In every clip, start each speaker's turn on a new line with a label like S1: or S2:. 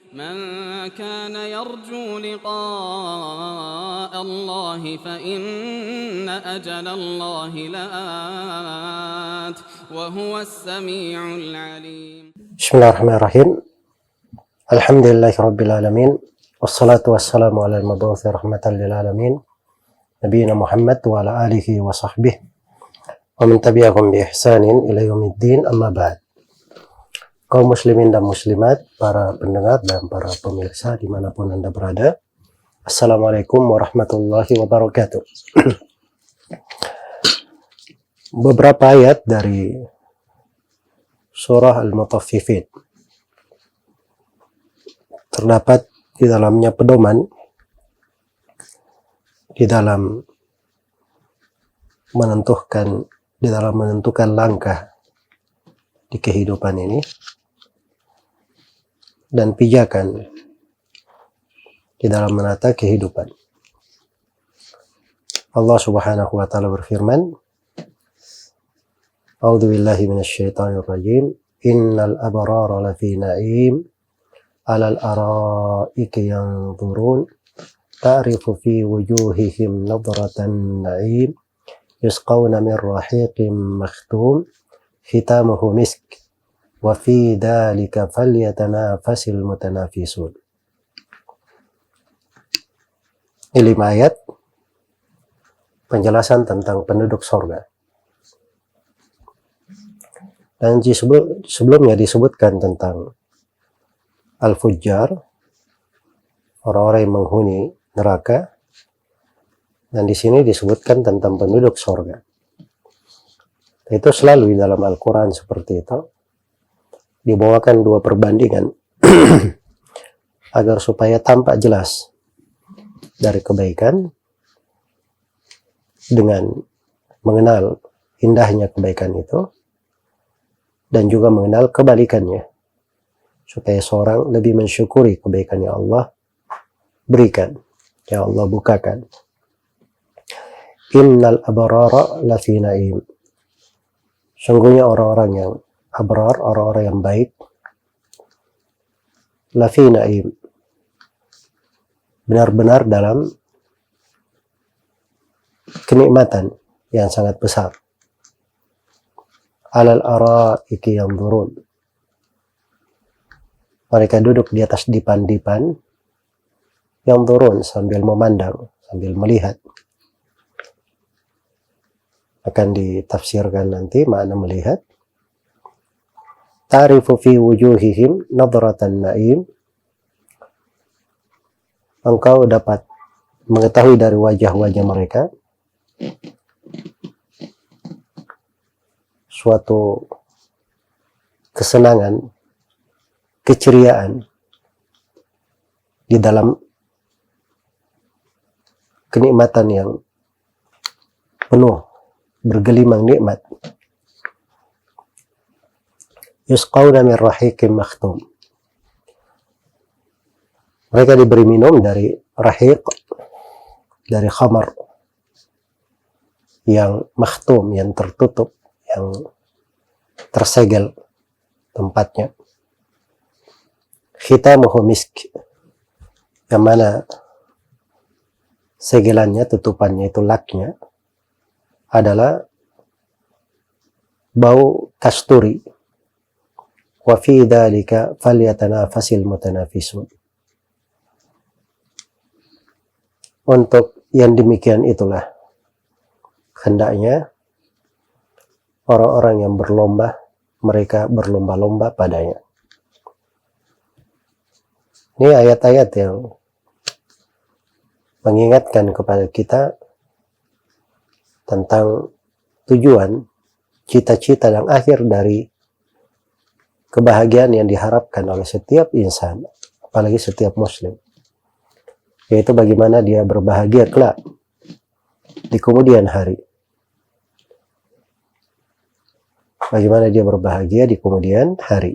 S1: من كان يرجو لقاء الله فإن أجل الله لآت وهو السميع العليم.
S2: بسم الله الرحمن الرحيم. الحمد لله رب العالمين والصلاة والسلام على المبعوث رحمة للعالمين نبينا محمد وعلى آله وصحبه ومن تبعهم بإحسان إلى يوم الدين. أما بعد. Kaum muslimin dan muslimat, para pendengar dan para pemirsa dimanapun Anda berada, Assalamualaikum warahmatullahi wabarakatuh. Beberapa ayat dari surah Al-Mutaffifin terdapat di dalamnya pedoman di dalam menentukan langkah di kehidupan ini dan pijakan di dalam menata kehidupan. Allah Subhanahu wa taala berfirman, A'udzu billahi minasyaitonir rajim. Innal abrara lafi na'im 'alal ara'iki yanzurun ta'rifu fi wujuhihim nadratan na'im yusqawna min rahiqin makhtum khitamuhu misk wa fi dzalika falyatanafasil mutanafisun. Ini 5 ayat penjelasan tentang penduduk surga. Dan sebelumnya disebutkan tentang al-fujjar, orang-orang yang menghuni neraka, dan di sini disebutkan tentang penduduk surga. Itu selalu di dalam Al-Quran seperti itu. Dibawakan 2 perbandingan agar supaya tampak jelas dari kebaikan dengan mengenal indahnya kebaikan itu dan juga mengenal kebalikannya supaya seorang lebih mensyukuri kebaikan yang Allah berikan, yang Allah bukakan. Innal abrara lafi na'im. Sungguhnya orang-orang yang abrar, orang-orang yang baik, lafi na'im, benar-benar dalam kenikmatan yang sangat besar. Alal ara'iki yanzurun. Mereka duduk di atas dipan-dipan, yanzurun, sambil memandang, sambil melihat. Akan ditafsirkan nanti makna melihat. Ta'rifu fi wujuhihim nadratan na'im. Engkau dapat mengetahui dari wajah-wajah mereka suatu kesenangan, keceriaan di dalam kenikmatan yang penuh, bergelimang nikmat. Yusqawna min rahiqin makhtum. Mereka diberi minum dari rahiq, dari khamar yang makhtum, yang tertutup, yang tersegel tempatnya. Khitamuhu misk, yang mana segelannya, tutupannya itu laknya adalah bau kasturi. Wa fi dzalika falyatanafasil mutanafisun. Untuk yang demikian itulah hendaknya orang-orang yang berlomba, mereka berlomba-lomba padanya. Ini ayat-ayat yang mengingatkan kepada kita tentang tujuan, cita-cita dan akhir dari kebahagiaan yang diharapkan oleh setiap insan, apalagi setiap muslim, yaitu bagaimana dia berbahagia kelak di kemudian hari. Bagaimana dia berbahagia di kemudian hari.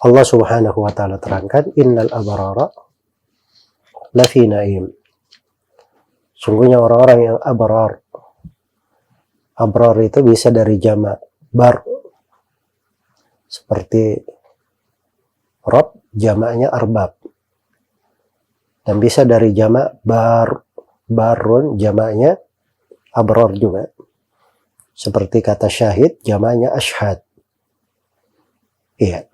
S2: Allah Subhanahu wa taala terangkan, innal abrara lafi na'im. Sungguhnya orang-orang yang abrar. Abrar itu bisa dari jamak bar, seperti Rob jamaknya arbab. Dan bisa dari jamak barun jamaknya abror juga. Seperti kata syahid jamaknya ashhad. Iya.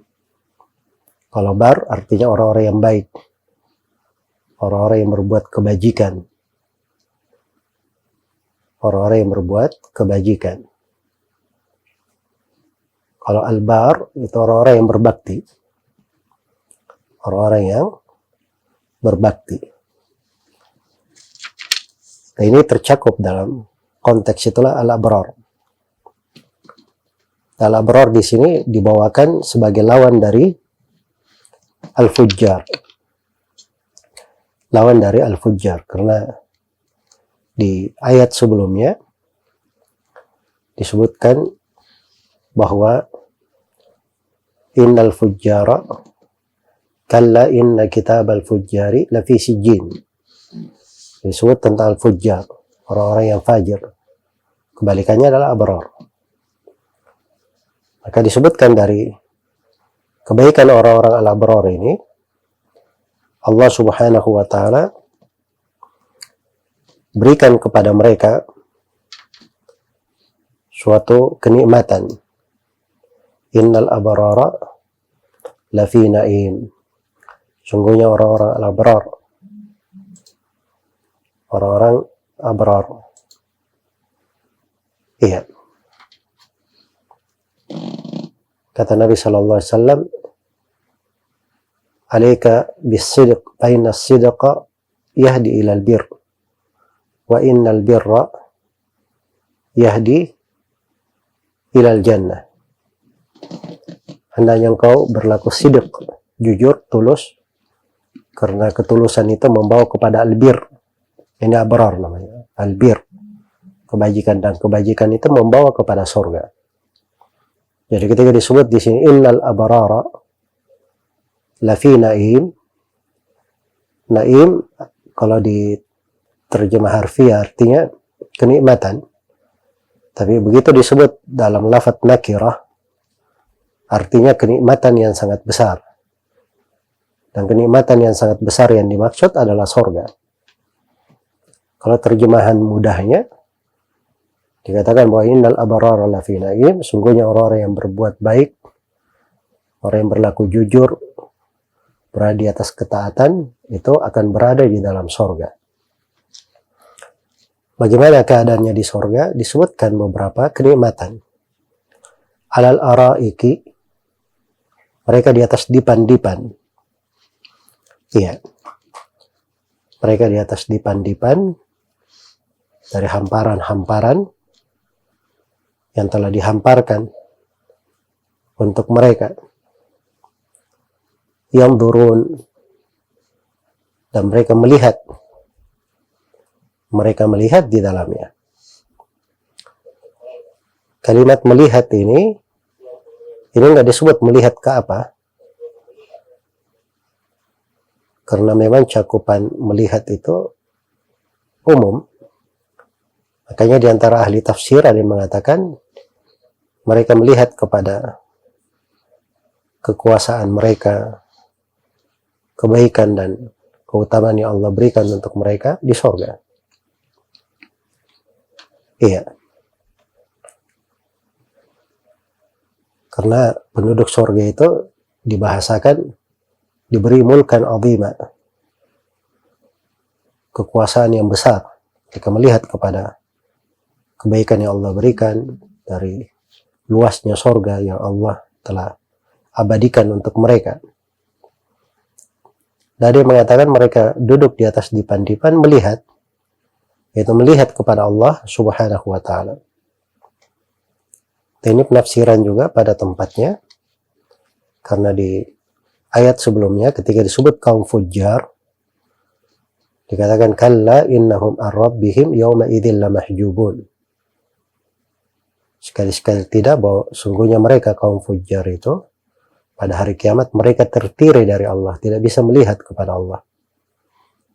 S2: Kalau bar artinya orang-orang yang baik. Orang-orang yang berbuat kebajikan. Orang-orang yang berbuat kebajikan. Kalau albar itu orang-orang yang berbakti. Orang-orang yang berbakti. Nah, ini tercakup dalam konteks itulah al-abrar. Al-abrar di sini dibawakan sebagai lawan dari al-fujjar. Lawan dari al-fujjar karena di ayat sebelumnya disebutkan bahwa innal fujjara kalla inna kitabal fujjari lafi sijjin. Disebut tentang al-fujjar, orang-orang yang fajir. Kebalikannya adalah abrar. Maka disebutkan dari kebaikan orang-orang al-abrar ini, Allah Subhanahu wa ta'ala berikan kepada mereka suatu kenikmatan. Innal abrara lafi na'im. Sungguhnya orang-orang al-abrar, orang-orang abrar. Iya. Kata Nabi sallallahu alaihi wasallam, "Alaika bis-sidq, fa inna as-sidqa yahdi ila al-birr, wa innal birra yahdi ila al-jannah." Hendaknya engkau berlaku sidq, jujur, tulus, karena ketulusan itu membawa kepada al-birr. Ini abrar namanya, al-birr. Kebajikan, dan kebajikan itu membawa kepada surga. Jadi ketika disebut di sini innal abrara lafi na'im. Na'im kalau diterjemah harfiah artinya kenikmatan. Tapi begitu disebut dalam lafaz nakirah artinya kenikmatan yang sangat besar. Dan kenikmatan yang sangat besar yang dimaksud adalah surga. Kalau terjemahan mudahnya dikatakan bahwa innal abrara lafi na'im, sungguhnya orang-orang yang berbuat baik, orang yang berlaku jujur, berada di atas ketaatan, itu akan berada di dalam surga. Bagaimana keadaannya di surga? Disebutkan beberapa kenikmatan. Alal araiki, mereka di atas dipan-dipan. Iya. Mereka di atas dipan-dipan dari hamparan-hamparan yang telah dihamparkan untuk mereka. Yang turun, dan mereka melihat di dalamnya. Kalimat melihat ini nggak disebut melihat ke apa, karena memang cakupan melihat itu umum. Makanya di antara ahli tafsir ada yang mengatakan mereka melihat kepada kekuasaan mereka, kebaikan dan keutamaan yang Allah berikan untuk mereka di surga. Iya. Karena penduduk surga itu dibahasakan diberi mulkan azima, kekuasaan yang besar. Mereka melihat kepada kebaikan yang Allah berikan dari luasnya surga yang Allah telah abadikan untuk mereka. Dan dia mengatakan mereka duduk di atas dipan-dipan melihat, yaitu melihat kepada Allah Subhanahu wa ta'ala. Ini penafsiran juga pada tempatnya, karena di ayat sebelumnya ketika disebut kaum fujjar dikatakan kalla innahum ar-rabbihim yawma idzil lamahjubun. Sekali-sekali tidak, bahwa sungguhnya mereka kaum fujjar itu pada hari kiamat mereka tertirai dari Allah, tidak bisa melihat kepada Allah.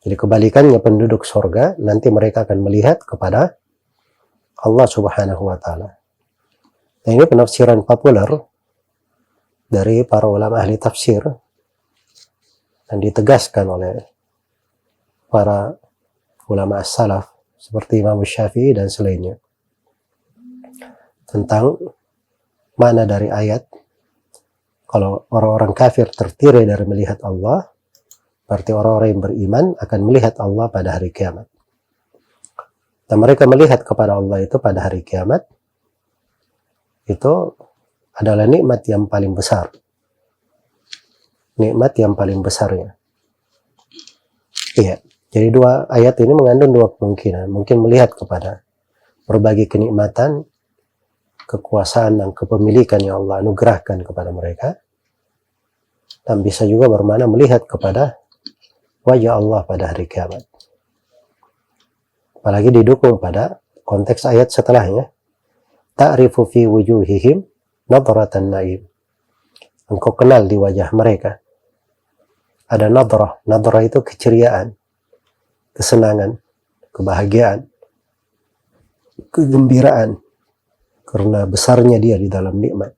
S2: Jadi kebalikannya penduduk surga, nanti mereka akan melihat kepada Allah Subhanahu wa ta'ala. Nah, ini penafsiran populer dari para ulama ahli tafsir dan ditegaskan oleh para ulama as-salaf seperti Imam Syafi'i dan selainnya tentang makna dari ayat kalau orang-orang kafir tertirai dari melihat Allah, berarti orang-orang yang beriman akan melihat Allah pada hari kiamat. Dan mereka melihat kepada Allah itu pada hari kiamat itu adalah nikmat yang paling besar. Nikmat yang paling besarnya. Iya. Jadi dua ayat ini mengandung dua kemungkinan. Mungkin melihat kepada berbagai kenikmatan, kekuasaan dan kepemilikan yang Allah anugerahkan kepada mereka. Dan bisa juga bermakna melihat kepada wajah Allah pada hari kiamat. Apalagi didukung pada konteks ayat setelahnya. Ta'rifu fi wujuhihim nadratan na'im. Engkau kenal di wajah mereka. Ada nadrah. Nadrah itu keceriaan, kesenangan, kebahagiaan, kegembiraan. Karena besarnya dia di dalam nikmat.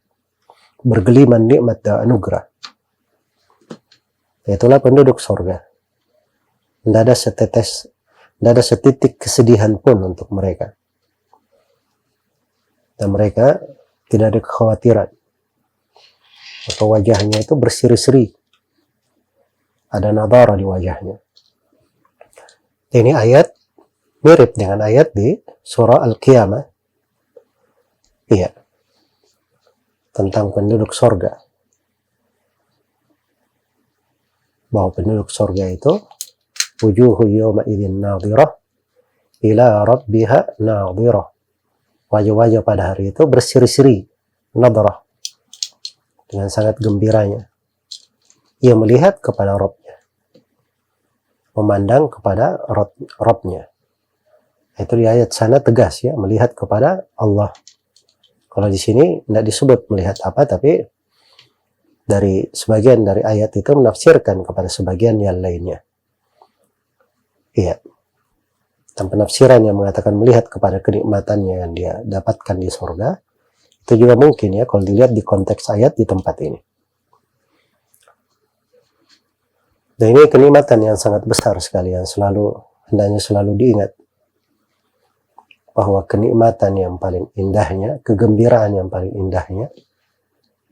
S2: Bergeliman nikmat dan anugerah. Itulah penduduk surga. Tidak ada setetes, tidak ada setitik kesedihan pun untuk mereka. Dan mereka tidak ada kekhawatiran. Maka wajahnya itu berseri-seri. Ada nadara di wajahnya. Ini ayat mirip dengan ayat di surah Al-Qiyamah. Iya. Tentang penduduk surga. Bahwa penduduk surga itu wujuhu yawma idzin nadhirah ila rabbiha nadhirah. Wajah-wajah pada hari itu berseri-seri, nadrah, dengan sangat gembiranya. Ia melihat kepada Rabb-nya, memandang kepada Rabb-nya. Itu di ayat sana tegas ya, melihat kepada Allah. Kalau di sini tidak disebut melihat apa, tapi dari sebagian dari ayat itu menafsirkan kepada sebagian yang lainnya. Iya. Dan penafsiran yang mengatakan melihat kepada kenikmatannya yang dia dapatkan di surga, itu juga mungkin ya kalau dilihat di konteks ayat di tempat ini. Dan ini kenikmatan yang sangat besar sekali yang hendaknya selalu diingat. Bahwa kenikmatan yang paling indahnya, kegembiraan yang paling indahnya,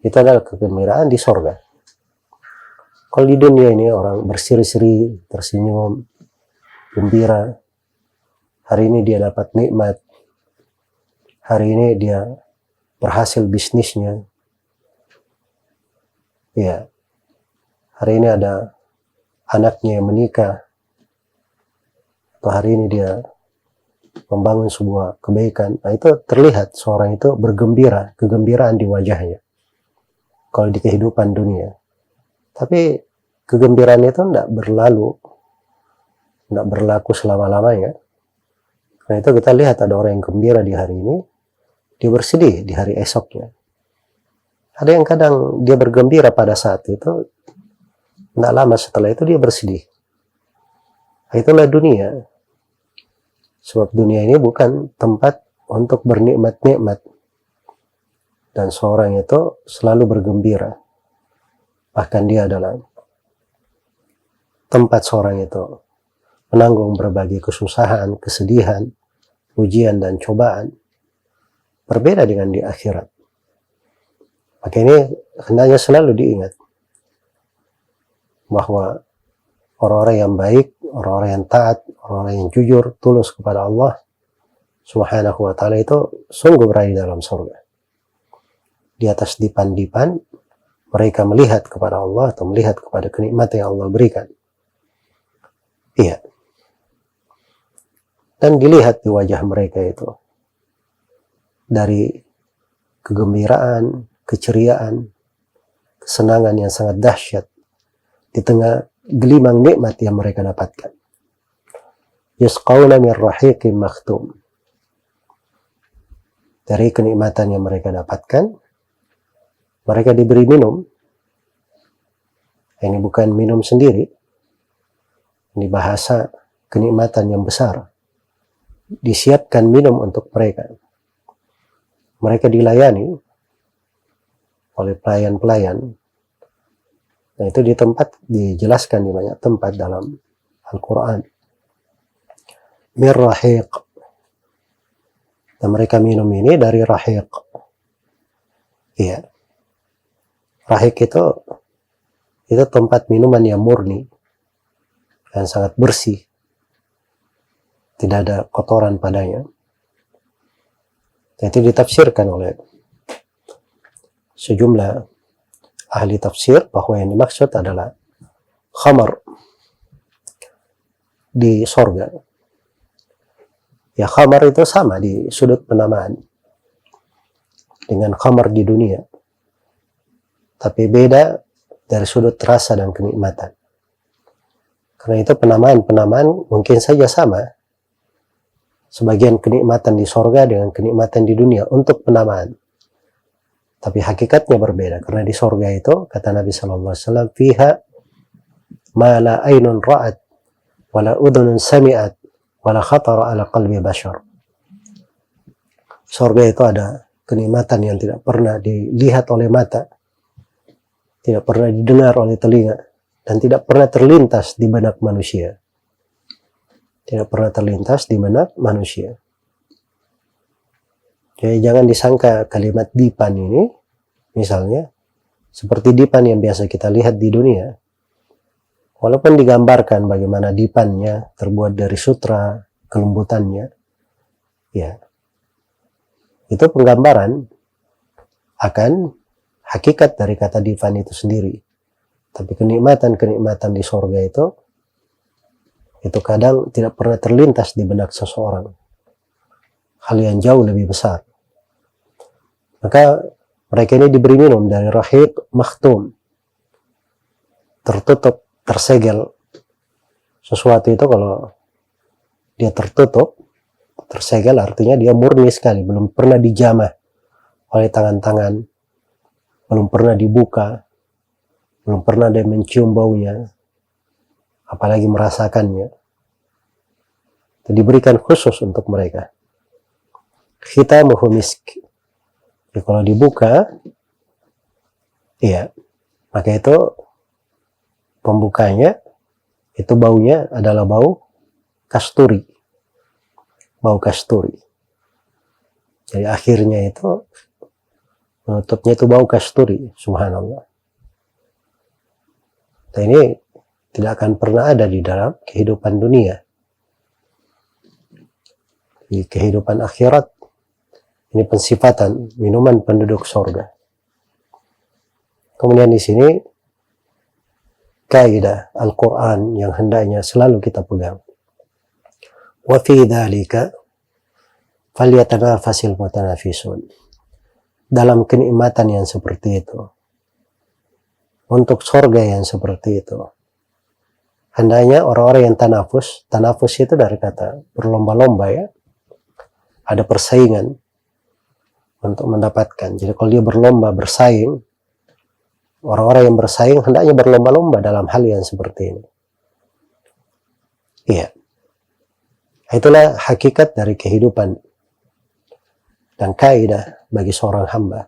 S2: itu adalah kegembiraan di surga. Kalau di dunia ini orang berseri-seri, tersenyum, gembira, hari ini dia dapat nikmat, hari ini dia berhasil bisnisnya, ya, hari ini ada anaknya yang menikah, atau hari ini dia membangun sebuah kebaikan. Nah itu terlihat seorang itu bergembira, kegembiraan di wajahnya kalau di kehidupan dunia. Tapi kegembiraan itu tidak berlaku selama-lamanya. Nah itu kita lihat ada orang yang gembira di hari ini, dia bersedih di hari esoknya. Ada yang kadang dia bergembira pada saat itu, tidak lama setelah itu dia bersedih. Nah, itulah dunia. Sebab dunia ini bukan tempat untuk bernikmat-nikmat. Dan seorang itu selalu bergembira. Bahkan dia adalah tempat seorang itu menanggung berbagai kesusahan, kesedihan, ujian dan cobaan. Berbeda dengan di akhirat. Maka ini hendaknya selalu diingat. Bahwa orang-orang yang baik, orang-orang yang taat, orang-orang yang jujur, tulus kepada Allah Subhanahu wa ta'ala itu sungguh berada di dalam surga. Di atas dipan-dipan, mereka melihat kepada Allah atau melihat kepada kenikmatan yang Allah berikan. Iya. Dan dilihat di wajah mereka itu. Dari kegembiraan, keceriaan, kesenangan yang sangat dahsyat. Di tengah gelimang nikmat yang mereka dapatkan. Yusqawna min rahiqin makhtum. Dari kenikmatan yang mereka dapatkan, mereka diberi minum. Ini bukan minum sendiri. Ini bahasa kenikmatan yang besar. Disiapkan minum untuk mereka. Mereka dilayani oleh pelayan-pelayan Nah, itu dijelaskan di banyak tempat dalam Al-Quran. Mir rahiq. Dan mereka minum ini dari rahiq. Iya. Rahiq itu tempat minuman yang murni, yang sangat bersih. Tidak ada kotoran padanya. Dan itu ditafsirkan oleh sejumlah ahli tafsir bahwa yang dimaksud adalah khamar di sorga. Ya, khamar itu sama di sudut penamaan dengan khamar di dunia, tapi beda dari sudut rasa dan kenikmatan. Karena itu penamaan mungkin saja sama. Sebagian kenikmatan di sorga dengan kenikmatan di dunia untuk penamaan. Tapi hakikatnya berbeda. Karena di sorga itu, kata Nabi SAW, fiha ma la aynun ra'at, wala udhunun sami'at, wala khatara ala qalbi bashar. Sorga itu ada kenikmatan yang tidak pernah dilihat oleh mata, tidak pernah didengar oleh telinga, dan tidak pernah terlintas di benak manusia. Tidak pernah terlintas di benak manusia. Jadi jangan disangka kalimat dipan ini, misalnya, seperti dipan yang biasa kita lihat di dunia. Walaupun digambarkan bagaimana dipannya terbuat dari sutra, kelembutannya, ya, itu penggambaran akan hakikat dari kata dipan itu sendiri. Tapi kenikmatan di sorga itu kadang tidak pernah terlintas di benak seseorang. Hal yang jauh lebih besar. Maka mereka ini diberi minum dari rahiq makhtum, tertutup, tersegel. Sesuatu itu kalau dia tertutup, tersegel, artinya dia murni sekali, belum pernah dijamah oleh tangan-tangan, belum pernah dibuka, belum pernah dia mencium baunya, apalagi merasakannya. Itu diberikan khusus untuk mereka. Khitamuhu misk. Jadi kalau dibuka, iya, maka itu pembukanya, itu baunya adalah bau kasturi. Bau kasturi. Jadi akhirnya itu, menutupnya itu bau kasturi, subhanallah. Nah, ini tidak akan pernah ada di dalam kehidupan dunia. Di kehidupan akhirat, ini pensifatan minuman penduduk sorga. Kemudian di sini kaidah Al-Quran yang hendaknya selalu kita pegang. Wa fi dzalika falyatanafasil mutanafisun. Dalam kenikmatan yang seperti itu, untuk sorga yang seperti itu, hendaknya orang-orang yang tanafus itu dari kata berlomba-lomba, ya, ada persaingan untuk mendapatkan. Jadi kalau dia berlomba, bersaing, orang-orang yang bersaing hendaknya berlomba-lomba dalam hal yang seperti ini. Iya. Itulah hakikat dari kehidupan dan kaidah bagi seorang hamba.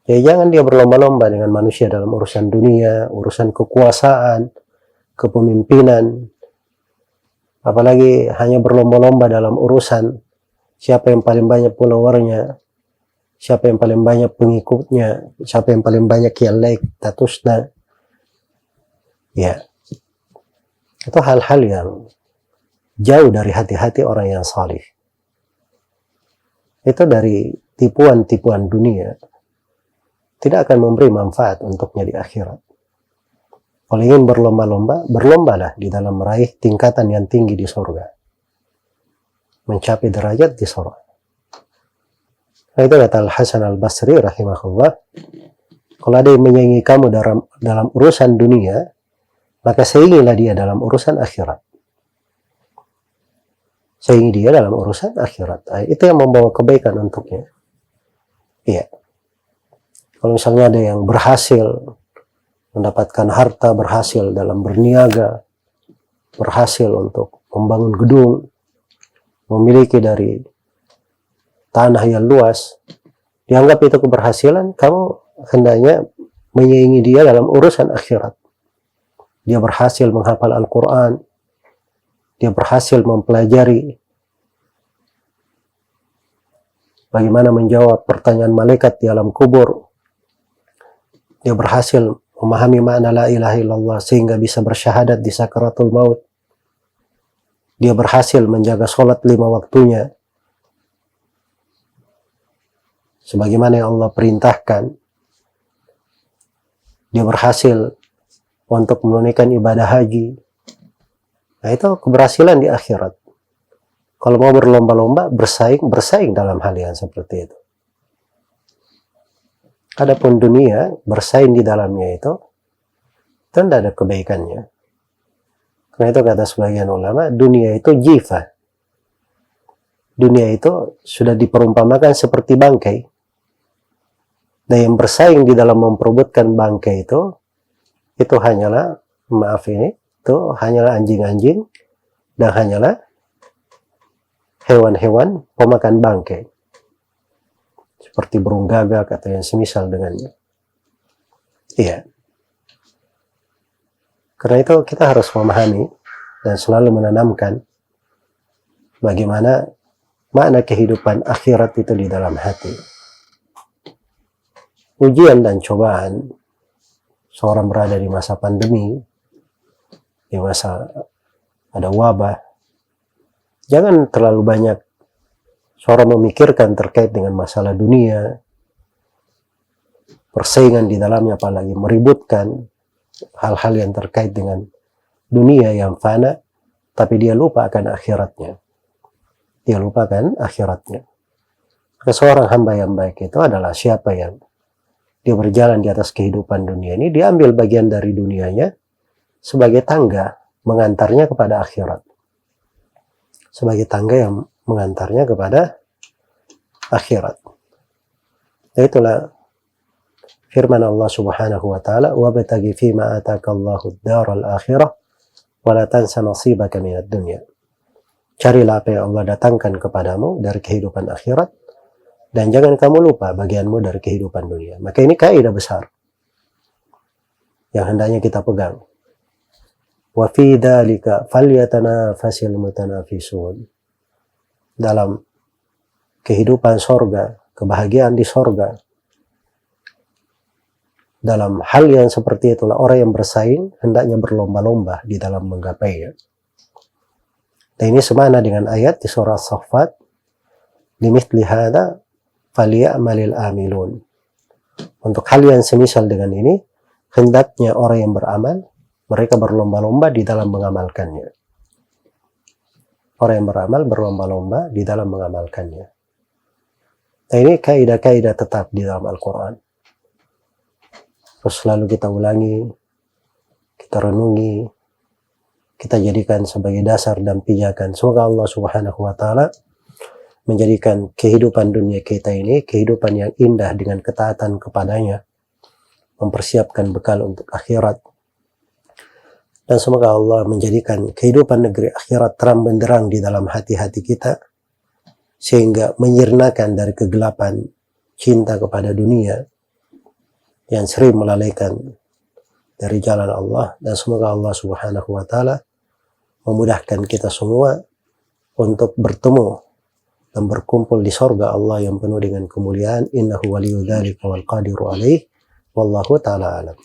S2: Jadi jangan dia berlomba-lomba dengan manusia dalam urusan dunia, urusan kekuasaan, kepemimpinan, apalagi hanya berlomba-lomba dalam urusan siapa yang paling banyak followernya, siapa yang paling banyak pengikutnya, siapa yang paling banyak yang like statusnya. Ya, itu hal-hal yang jauh dari hati-hati orang yang salih. Itu dari tipuan-tipuan dunia, tidak akan memberi manfaat untuknya di akhirat. Kalau ingin berlomba-lomba, berlombalah di dalam meraih tingkatan yang tinggi di surga, mencapai derajat di surga. Nah, itu kata Al-Hasan Al-Basri rahimahullah, kalau ada yang menyaingi kamu dalam urusan dunia, maka saingilah dia dalam urusan akhirat. Saingi dia dalam urusan akhirat. Nah, itu yang membawa kebaikan untuknya. Iya. Kalau misalnya ada yang berhasil mendapatkan harta, berhasil dalam berniaga, berhasil untuk membangun gedung, memiliki dari tanah yang luas, dianggap itu keberhasilan, kamu hendaknya menyaingi dia dalam urusan akhirat. Dia berhasil menghafal Al-Quran, dia berhasil mempelajari bagaimana menjawab pertanyaan malaikat di alam kubur. Dia berhasil memahami makna la ilaha illallah sehingga bisa bersyahadat di sakaratul maut. Dia berhasil menjaga sholat 5 waktunya sebagaimana yang Allah perintahkan. Dia berhasil untuk menunaikan ibadah haji. Nah, itu keberhasilan di akhirat. Kalau mau berlomba-lomba, bersaing dalam hal yang seperti itu. Adapun dunia, bersaing di dalamnya itu tidak ada kebaikannya. Karena itu kata sebagian ulama, dunia itu jifa. Dunia itu sudah diperumpamakan seperti bangkai. Dan yang bersaing di dalam memperebutkan bangkai itu hanyalah, maaf ini, itu hanyalah anjing-anjing dan hanyalah hewan-hewan pemakan bangkai. Seperti burung gagak atau yang semisal dengannya. Iya. Karena itu kita harus memahami dan selalu menanamkan bagaimana makna kehidupan akhirat itu di dalam hati. Ujian dan cobaan seorang berada di masa pandemi, di masa ada wabah, jangan terlalu banyak seorang memikirkan terkait dengan masalah dunia, persaingan di dalamnya, apalagi meributkan hal-hal yang terkait dengan dunia yang fana, tapi dia lupa akan akhiratnya. Dia lupakan akhiratnya. Seorang hamba yang baik itu adalah siapa yang dia berjalan di atas kehidupan dunia ini, dia ambil bagian dari dunianya sebagai tangga mengantarnya kepada akhirat. Sebagai tangga yang mengantarnya kepada akhirat. Itulah firman Allah Subhanahu wa taala, "Wabtaghi fima atakallahu ad-daral akhirah wa la tansa nasibaka minad dunya." Carilah apa yang Allah datangkan kepadamu dari kehidupan akhirat dan jangan kamu lupa bagianmu dari kehidupan dunia. Maka ini kaidah besar yang hendaknya kita pegang. Wa fi dzalika falyatanafasil mutanafisun. Dalam kehidupan sorga, kebahagiaan di sorga, dalam hal yang seperti itulah orang yang bersaing hendaknya berlomba-lomba di dalam menggapainya. Dan ini semana dengan ayat di surah As-Saffat, "Limithli hadza falyamalil amilun." Untuk hal yang semisal dengan ini, hendaknya orang yang beramal, mereka berlomba-lomba di dalam mengamalkannya. Orang yang beramal berlomba-lomba di dalam mengamalkannya. Nah, ini kaidah-kaidah tetap di dalam Al-Quran. Terus selalu kita ulangi, kita renungi, kita jadikan sebagai dasar dan pijakan. Semoga Allah Subhanahu wa taala menjadikan kehidupan dunia kita ini kehidupan yang indah dengan ketaatan kepadanya, mempersiapkan bekal untuk akhirat. Dan semoga Allah menjadikan kehidupan negeri akhirat terang benderang di dalam hati-hati kita, sehingga menyirnakan dari kegelapan cinta kepada dunia yang sering melalaikan dari jalan Allah. Dan semoga Allah Subhanahu wa taala memudahkan kita semua untuk bertemu dan berkumpul di sorga Allah yang penuh dengan kemuliaan. Innahu waliyyu dzalika wal qadiru alaih. Wallahu ta'ala alam.